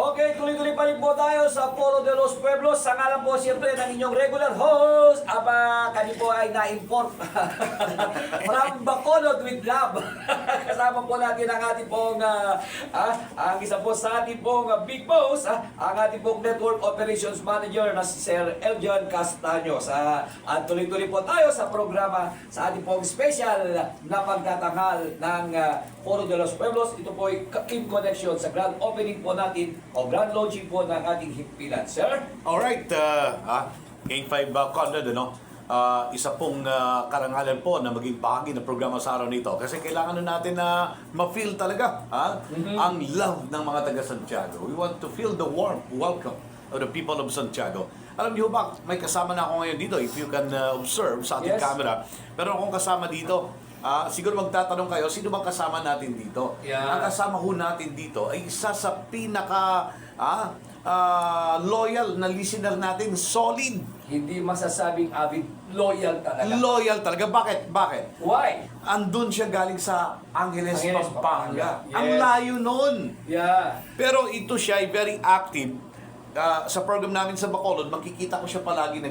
Okay, tuloy-tuloy pa rin po tayo sa Foro de los Pueblos. Sa ngalan po siyempre ng inyong regular host. Kani po ay na-import from Bacolod with Love. Kasama po natin ang ating pong, ang isa po sa ating pong big boss, ang ating pong Network Operations Manager na si Sir Eljon Castaños. At tuloy-tuloy po tayo sa programa sa ating pong special na pagtatanghal ng Foro de los Pueblos. Ito po ay in connection sa grand opening po natin o grand launching po ng ating himpilan, sir. Alright, King 5 Conrad, isa pong karangalan po na maging bahagi ng programa sa araw nito. Kasi kailangan na natin na ma-feel talaga ang love ng mga taga Santiago. We want to feel the warm welcome of the people of Santiago. Alam niyo ba, may kasama na ako ngayon dito, if you can observe sa ating camera. Pero akong kasama dito, siguro magtatanong kayo, sino bang kasama natin dito? Yeah. Ang kasama ho natin dito ay isa sa pinaka loyal na listener natin, solid. Hindi masasabing avid, loyal talaga. Loyal talaga. Bakit? Bakit? Why? Andun siya galing sa Angeles, Angeles, Pampanga. Pampanga. Ang Yes. layo nun. Yeah. Pero ito siya ay very active. Sa program namin sa Bacolod, makikita ko siya palagi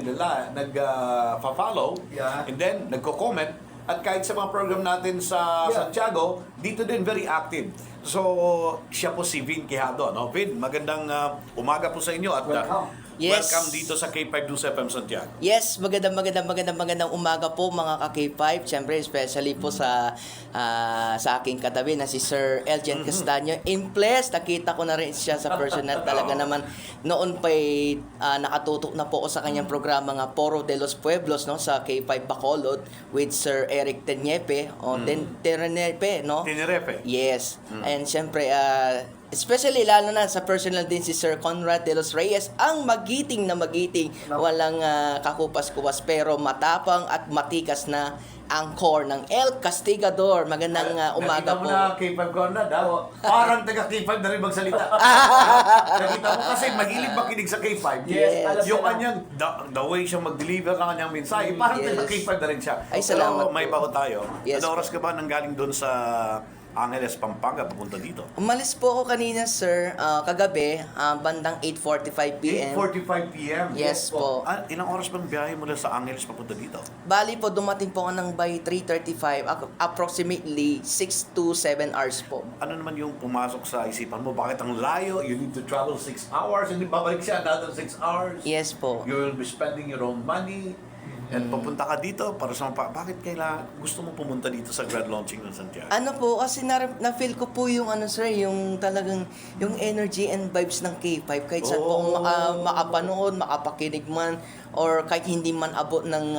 nag-follow. Yeah. And then, nagko-comment. At kahit sa mga program natin sa Santiago, dito din very active. So, siya po si Vin Quijado. No? Vin, magandang umaga po sa inyo. At Yes. welcome dito sa K5 News FM Santiago. Yes, magandang umaga po mga ka-K5. Siyempre, especially po sa aking katabi na si Sir Eljon Castaño. In place, nakita ko na rin siya sa personal. Talaga naman, noon pa'y nakatutok na po ako sa kanyang programa nga Foro de los Pueblos, no, sa K5 Bacolod with Sir Eric Teniepe. Teniepe, no? Tenerife. Yes. And siyempre, especially lalo na sa personal din si Sir Conrad de los Reyes, ang magiting na magiting, walang kakupas-kupas pero matapang at matikas na angkor ng El Castigador. Magandang umaga Nakita mo po. na K5 Conrad, parang taga K5 na rin magsalita. Nakita mo kasi mahilig makinig sa K5. Yes, alam Yung ko na. kanyang, the way siya mag-deliver ng kanyang mensahe, parang taga K5 na rin siya. Ay, salamat Pero may po. bago tayo. Yes, Ano oras ka ba nanggaling doon sa Angeles, Pampanga, papunta dito? Umalis po ako kanina, sir, kagabi, bandang 8:45 p.m. 8:45 p.m. Yes po. Ilang oras bang biyahe mula sa Angeles papunta dito? Bali po, dumating po ako ng by 3:35, approximately 6 to 7 hours po. Ano naman yung pumasok sa isipan mo? Bakit ang layo? You need to travel 6 hours, hindi babalik siya another 6 hours. Yes po. You will be spending your own money. And papunta ka dito para sa bakit gusto mo pumunta dito sa grand launching ng Santiago? Ano po, kasi na-feel ko po yung sir, yung talagang yung energy and vibes ng K5 kahit saan po ako makapanood, makapakinig man or kahit hindi man abot ng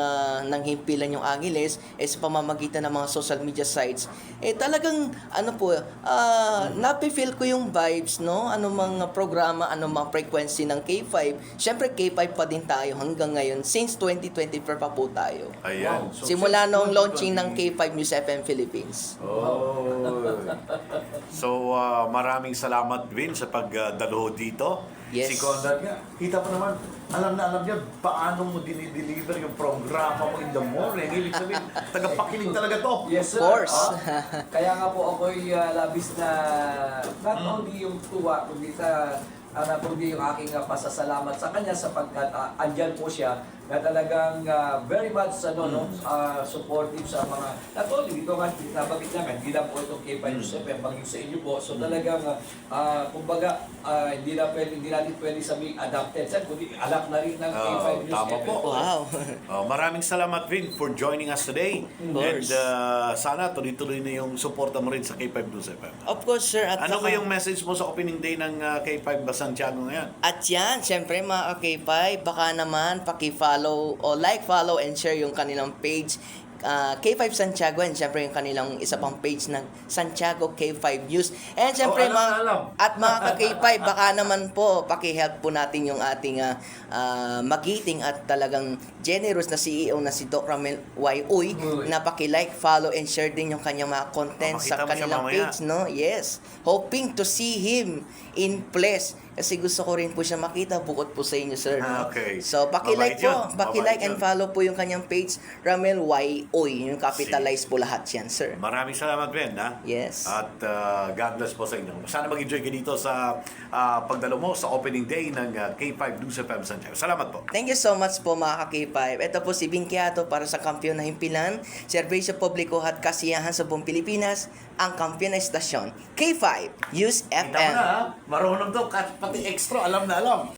himpilan yung Angeles sa pamamagitan ng mga social media sites. Talagang napi-feel ko yung vibes, no? Anong mga programa, anong mga frequency ng K5. Syempre K5 pa din tayo hanggang ngayon since 2024 pa po tayo. Ayan. Wow. Simula noong launching ng K5 News FM Philippines. So, maraming salamat, Vin, sa pagdalo dito. Yes. Si Conrad nga, kita mo naman, alam niya paano mo dinideliver yung programa mo in the morning. Ibig sabihin, tagapakinig talaga to. Yes, sir. Of course. Kaya nga po ako'y labis na not only yung tuwa, kundi yung aking pasasalamat sa kanya sapagkat andyan po siya na talagang very much supportive sa mga not only dito nga nabanggit namin, hindi lang po itong K5 News FM, maging sa inyo po. So talagang kumbaga hindi natin pwede sabihin adapted sa kundi alak na rin ng K5 News tama FM. po. Wow. Maraming salamat, Vin, for joining us today. Of course. And sana tuloy-tuloy na yung suporta mo rin sa K5 News FM. Of course, sir. At Ano saka- ba yung message mo sa opening day ng K5 Santiago ngayon? At yan, syempre mga K5, baka naman paki-follow o like, follow, and share yung kanilang page. K5 Santiago and syempre yung kanilang isa pang page ng Santiago K5 News. And syempre alam. at mga ka-K5, baka naman po paki-help po natin yung ating magiting at talagang generous na CEO na si Doc Ramel Y. Uy na paki-like, follow, and share din yung kanyang mga content Makita sa mo siya kanilang mamaya. page, no? Yes. Hoping to see him in place. Kasi gusto ko rin po siya makita bukod po sa inyo, sir. No? Okay. So, paki-like Mabait yun. po. Paki-like Mabait and yun. follow po yung kanyang page, Ramel Y. Oy. Yung capitalize po lahat yan, sir. Maraming salamat, Ben. Ha? Yes. At God bless po sa inyo. Sana mag-enjoy ka dito sa pagdalo mo sa opening day ng K5 News FM Santiago. Salamat po. Thank you so much po mga ka-K5. Ito po si Binkiato para sa Kampiyon na Himpilan, Serbisyo Publiko at Kasiyahan sa buong Pilipinas, ang kampiyon na estasyon, K5 News Kita mo FM. na, ha? Marunong to, pati extra, alam na alam.